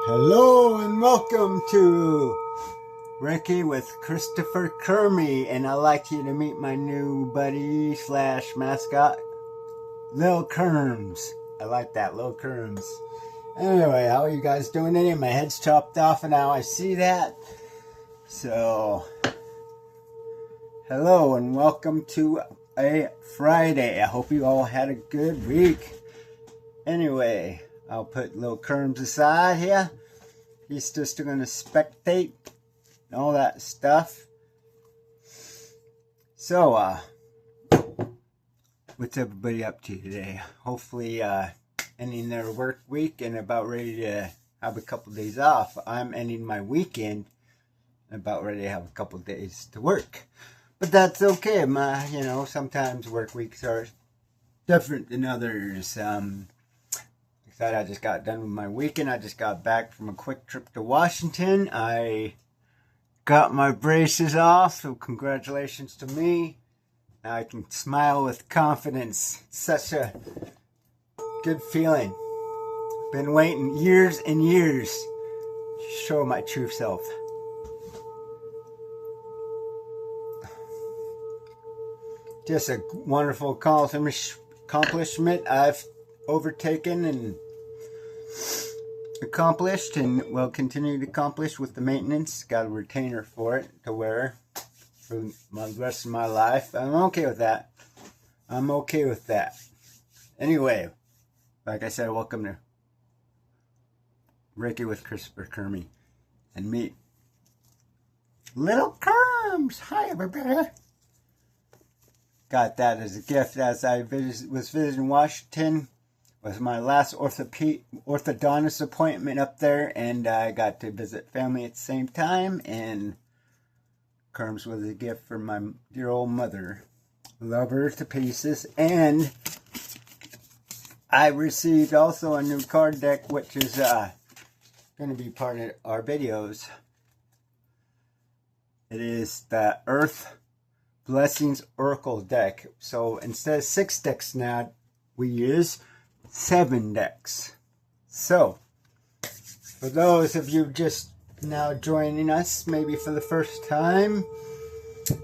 Hello and welcome to Reiki with Christopher Kermie, and I'd like you to meet my new buddy slash mascot, Lil Kerms. I like that, Lil Kerms. Anyway, how are you guys doing today? My head's chopped off and now I see that. So, hello and welcome to a Friday. I hope you all had a good week. Anyway, I'll put Lil Kerms aside here. He's just going to spectate and all that stuff. So, what's everybody up to today? Hopefully, ending their work week and about ready to have a couple days off. I'm ending my weekend and about ready to have a couple days to work. But that's okay. Sometimes work weeks are different than others. I just got done with my weekend. I just got back from a quick trip to Washington. I got my braces off, so congratulations to me. Now I can smile with confidence. It's such a good feeling. Been waiting years and years to show my true self. Just a wonderful accomplishment I've overtaken and accomplished and will continue to accomplish with the maintenance. Got a retainer for it to wear for the rest of my life. I'm okay with that. Anyway, like I said, welcome to Reiki with Christopher Kermie and meet Little Kerms. Hi, everybody. Got that as a gift as I was visiting Washington. Was my last orthodontist appointment up there, and I got to visit family at the same time, and Kerms was a gift from my dear old mother. Love her to pieces. And I received also a new card deck, which is going to be part of our videos. It is the Earth Blessings Oracle deck. So instead of 6 decks now, we use 7 decks. So, for those of you just now joining us, maybe for the first time,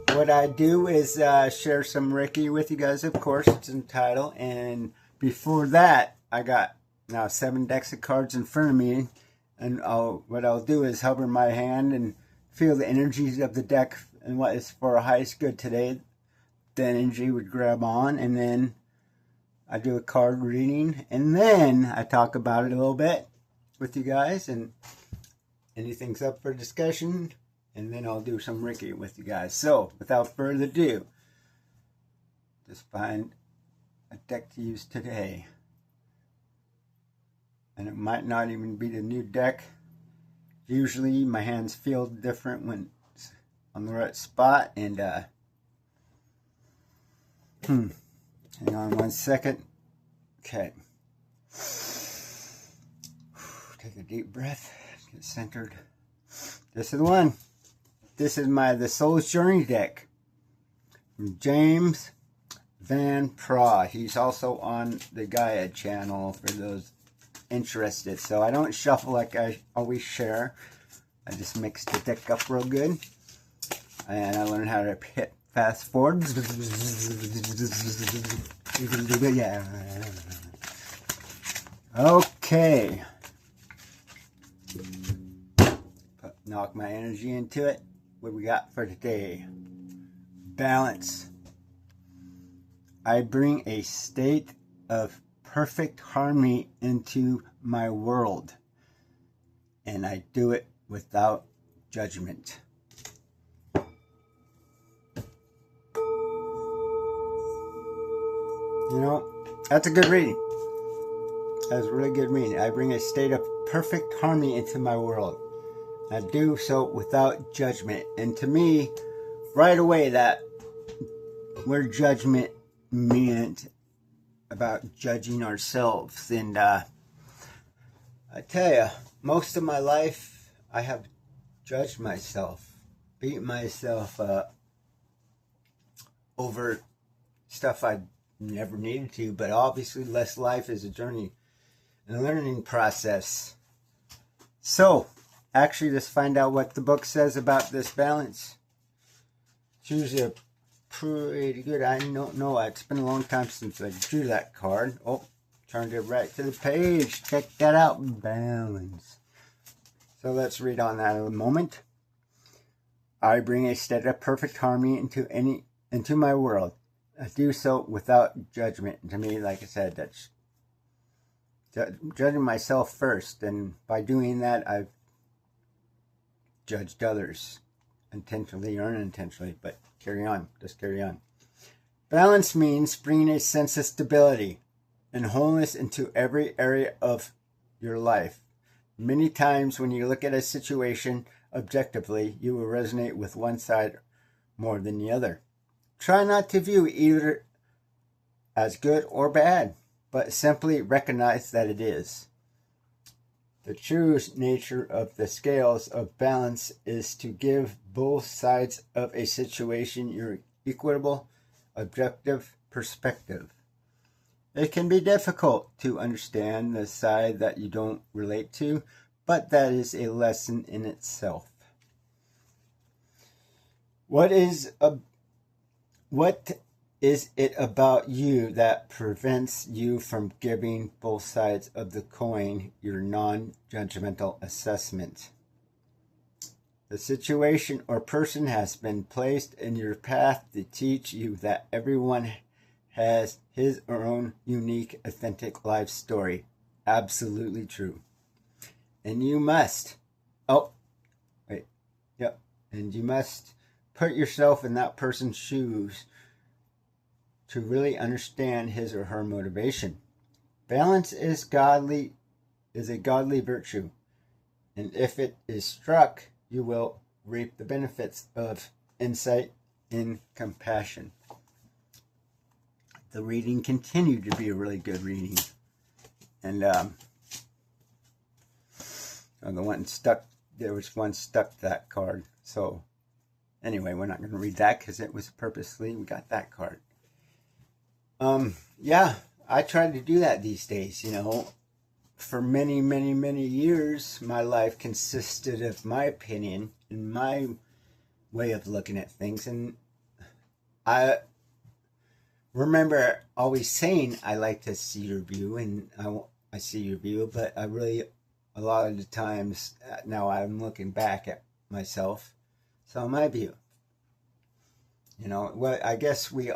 what I do is share some Reiki with you guys, of course, it's in the title. And before that, I got now 7 decks of cards in front of me. And what I'll do is hover my hand and feel the energies of the deck and what is for our highest good today. The energy would grab on, and then I do a card reading, and then I talk about it a little bit with you guys, and anything's up for discussion, and then I'll do some Reiki with you guys. So, without further ado, just find a deck to use today. And it might not even be the new deck. Usually, my hands feel different when it's on the right spot, and hang on one second. Okay. Take a deep breath. Get centered. This is the one. This is the Soul's Journey deck from James Van Praagh. He's also on the Gaia channel for those interested. So I don't shuffle like I always share. I just mix the deck up real good. And I learned how to hit fast forward. Yeah. Okay. Knock my energy into it. What we got for today? Balance. I bring a state of perfect harmony into my world, and I do it without judgment. You know, that's a good reading. That's a really good reading. I bring a state of perfect harmony into my world. I do so without judgment. And to me, right away, that word judgment meant about judging ourselves. And I tell you, most of my life, I have judged myself, beat myself up over stuff I never needed to, but obviously life is a journey and a learning process. So, actually, let's find out what the book says about this balance. It's usually a pretty good. I don't know. It's been a long time since I drew that card. Oh, turned it right to the page. Check that out. Balance. So let's read on that in a moment. I bring a state of perfect harmony into my world. I do so without judgment. To me, like I said, that's judging myself first, and by doing that, I've judged others, intentionally or unintentionally. But carry on, just carry on. Balance means bringing a sense of stability and wholeness into every area of your life. Many times when you look at a situation objectively, you will resonate with one side more than the other. Try not to view either as good or bad, but simply recognize that it is. The true nature of the scales of balance is to give both sides of a situation your equitable, objective perspective. It can be difficult to understand the side that you don't relate to, but that is a lesson in itself. What is it about you that prevents you from giving both sides of the coin your non-judgmental assessment? The situation or person has been placed in your path to teach you that everyone has his or own unique, authentic life story. Absolutely true. And you must, and you must put yourself in that person's shoes to really understand his or her motivation. Balance is a godly virtue, and if it is struck, you will reap the benefits of insight and compassion. The reading continued to be a really good reading, and there was one stuck to that card. So anyway, we're not going to read that because it was purposely we got that card. Yeah, I try to do that these days, For many, many, many years, my life consisted of my opinion and my way of looking at things. And I remember always saying, I like to see your view, and I see your view, but a lot of the times now I'm looking back at myself, so my view. I guess we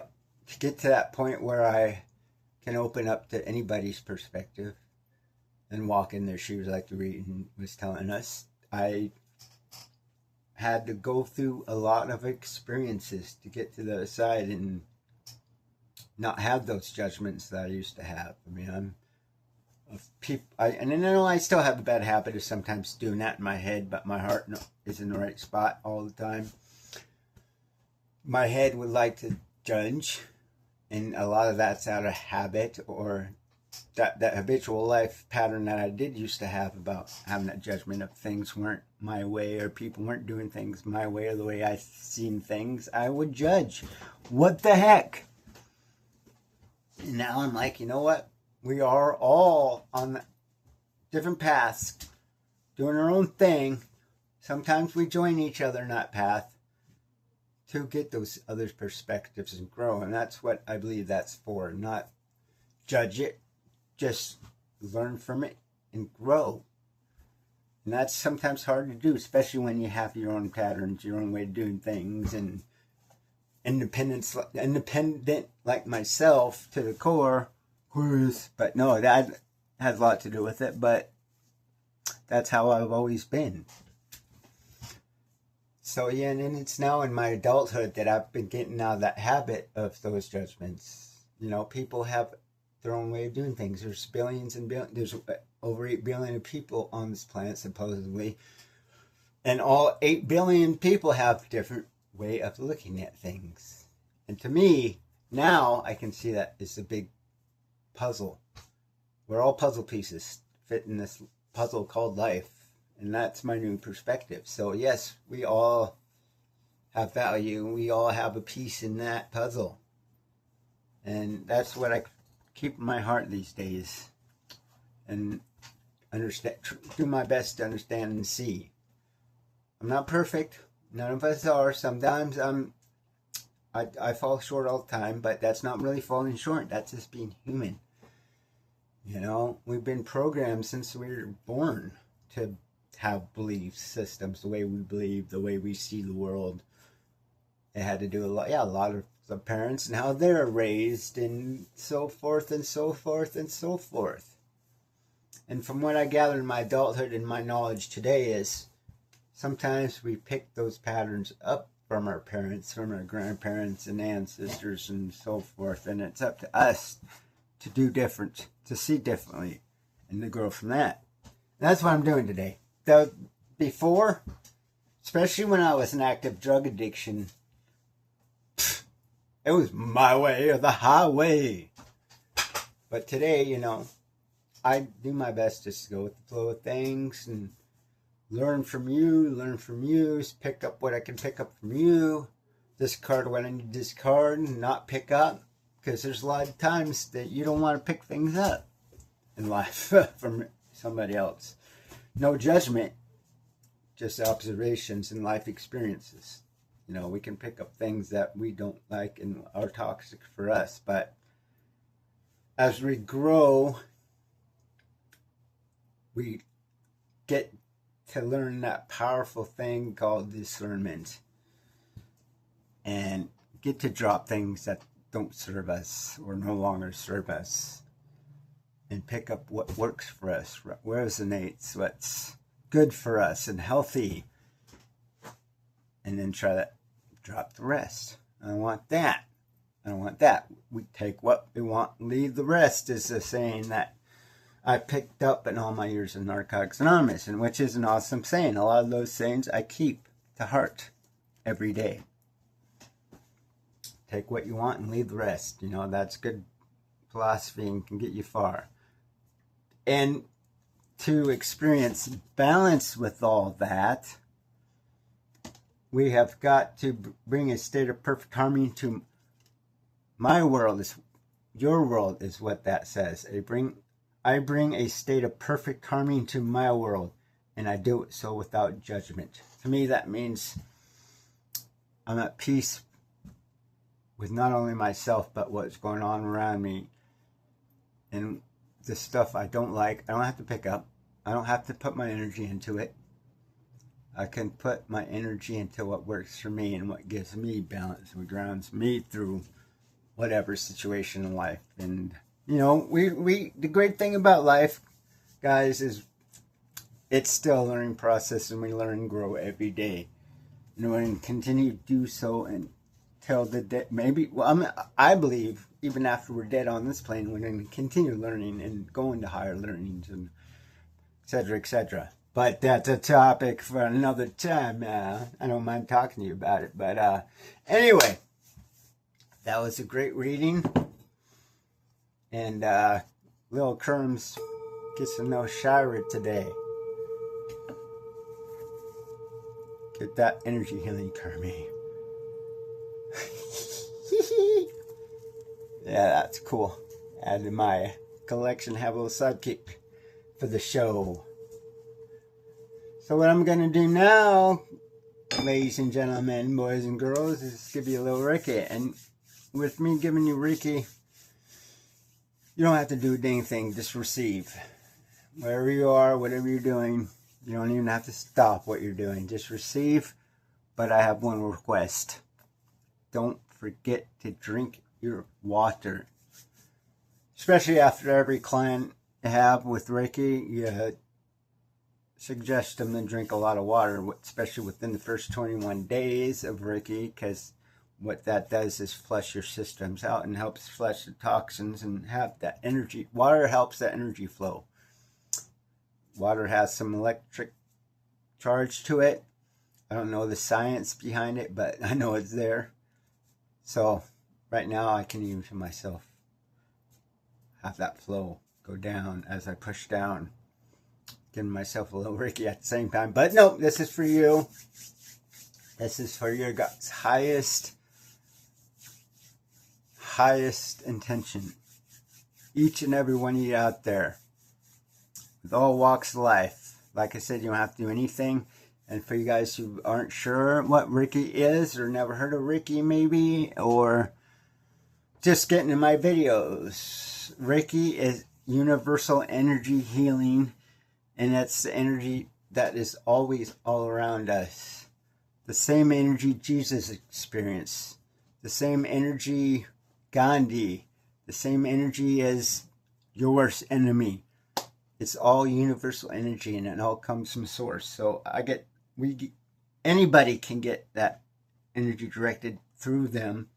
get to that point where I can open up to anybody's perspective and walk in their shoes, like the reading was telling us. I had to go through a lot of experiences to get to the other side and not have those judgments that I used to have. I mean, I still have the bad habit of sometimes doing that in my head, but my heart is in the right spot all the time. My head would like to judge, and a lot of that's out of habit, or that habitual life pattern that I did used to have about having that judgment of things weren't my way, or people weren't doing things my way, or the way I seen things. I would judge. What the heck? And now I'm like, you know what? We are all on different paths, doing our own thing. Sometimes we join each other in that path to get those other perspectives and grow. And that's what I believe that's for. Not judge it, just learn from it and grow. And that's sometimes hard to do, especially when you have your own patterns, your own way of doing things, and independent like myself to the core. But no, that has a lot to do with it, but that's how I've always been. So yeah, and then it's now in my adulthood that I've been getting out of that habit of those judgments. People have their own way of doing things. There's billions and billions. There's over 8 billion people on this planet, supposedly. And all 8 billion people have a different way of looking at things. And to me, now I can see that it's a big puzzle. We're all puzzle pieces fit in this puzzle called life. And that's my new perspective. So yes, we all have value. We all have a piece in that puzzle. And that's what I keep in my heart these days. And do my best to understand and see. I'm not perfect. None of us are. Sometimes I fall short all the time, but that's not really falling short. That's just being human. You know, we've been programmed since we were born to have belief systems, the way we believe, the way we see the world. It had to do a lot of the parents and how they're raised and so forth and so forth and so forth. And from what I gather in my adulthood and my knowledge today is sometimes we pick those patterns up from our parents, from our grandparents and ancestors and so forth. And it's up to us to do different, to see differently, and to grow from that. And that's what I'm doing today. Before, especially when I was in active drug addiction, it was my way or the highway. But today, you know, I do my best just to go with the flow of things and learn from you, pick up what I can pick up from you, discard what I need to discard and not pick up, because there's a lot of times that you don't want to pick things up in life from somebody else. No judgment, just observations and life experiences. You know, we can pick up things that we don't like and are toxic for us, but as we grow, we get to learn that powerful thing called discernment and get to drop things that don't serve us or no longer serve us and pick up what works for us, what resonates, what's good for us and healthy, and then try to drop the rest. I don't want that. I don't want that. We take what we want, leave the rest, is the saying that I picked up in all my years of Narcotics Anonymous, and which is an awesome saying. A lot of those sayings I keep to heart every day. Take what you want and leave the rest. You know, that's good philosophy and can get you far. And to experience balance with all that, we have got to bring a state of perfect harmony to my world. Your world is what that says. I bring a state of perfect harmony to my world, and I do it so without judgment. To me, that means I'm at peace with not only myself, but what's going on around me. And the stuff I don't like, I don't have to pick up. I don't have to put my energy into it. I can put my energy into what works for me and what gives me balance and grounds me through whatever situation in life. And you know, the great thing about life, guys, is it's still a learning process, and we learn and grow every day. And we're going to continue to do so until the day. I believe even after we're dead on this plane, we're going to continue learning and going to higher learnings and et cetera, et cetera. But that's a topic for another time. I don't mind talking to you about it. But anyway, that was a great reading. And little Kerms gets to know Shira today. Get that energy healing, Kermie. Yeah, that's cool. Add to my collection, have a little sidekick for the show. So what I'm going to do now, ladies and gentlemen, boys and girls, is give you a little Reiki. And with me giving you Reiki, you don't have to do anything, just receive. Wherever you are, whatever you're doing, you don't even have to stop what you're doing. Just receive. But I have one request. Don't forget to drink your water. Especially after every client you have with Reiki, you suggest them to drink a lot of water, especially within the first 21 days of Reiki, because what that does is flush your systems out and helps flush the toxins and have that energy. Water helps that energy flow. Water has some electric charge to it. I don't know the science behind it, but I know it's there. So right now I can even to myself have that flow go down as I push down, giving myself a little Reiki at the same time. But no, this is for you. This is for your God's highest intention. Each and every one of you out there, with all walks of life. Like I said, you don't have to do anything. And for you guys who aren't sure what Reiki is, or never heard of Reiki maybe, or just getting in my videos, Reiki is universal energy healing, and that's the energy that is always all around us. The same energy Jesus experienced, the same energy Gandhi, the same energy as your worst enemy. It's all universal energy, and it all comes from source. So anybody can get that energy directed through them.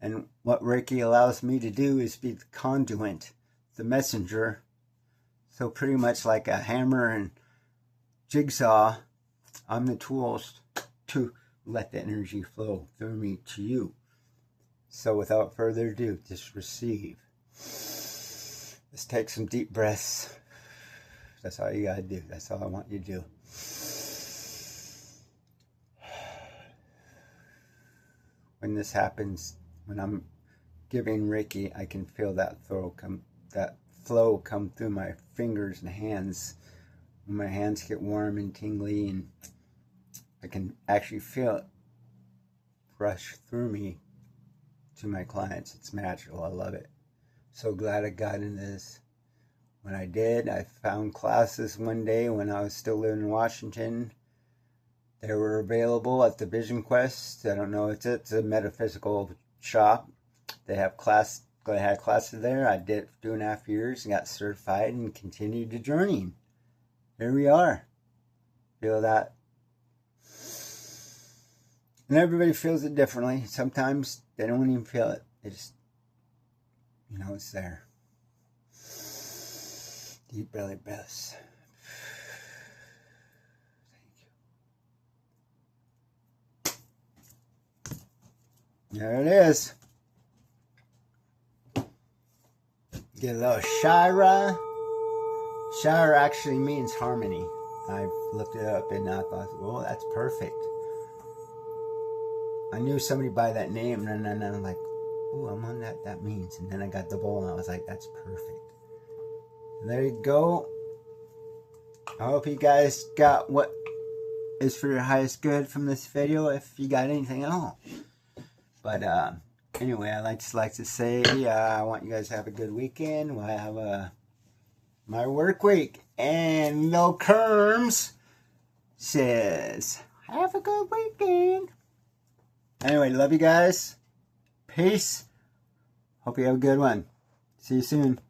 And what Reiki allows me to do is be the conduit, the messenger. So pretty much like a hammer and jigsaw, I'm the tools to let the energy flow through me to you. So without further ado, just receive. Let's take some deep breaths. That's all you gotta do. That's all I want you to do. When this happens, when I'm giving Reiki, I can feel that flow come through my fingers and hands. When my hands get warm and tingly, and I can actually feel it rush through me to my clients. It's magical. I love it. So glad I got into this. When I did, I found classes one day when I was still living in Washington. They were available at the Vision Quest. I don't know, it's a metaphysical shop. They had classes there. I did it for 2.5 years and got certified and continued the journey. Here we are. Feel that. And everybody feels it differently. Sometimes they don't even feel it. They just, it's there. Deep belly breaths. There it is. Get a little Shira. Shira actually means harmony. I looked it up and I thought, well, that's perfect. I knew somebody by that name, and then I'm like, oh, I'm on that means. And then I got the bowl and I was like, that's perfect. And there you go. I hope you guys got what is for your highest good from this video, if you got anything at all. But anyway, I just like to say I want you guys to have a good weekend. We'll have my work week. And no Kerms says, have a good weekend. Anyway, love you guys. Peace. Hope you have a good one. See you soon.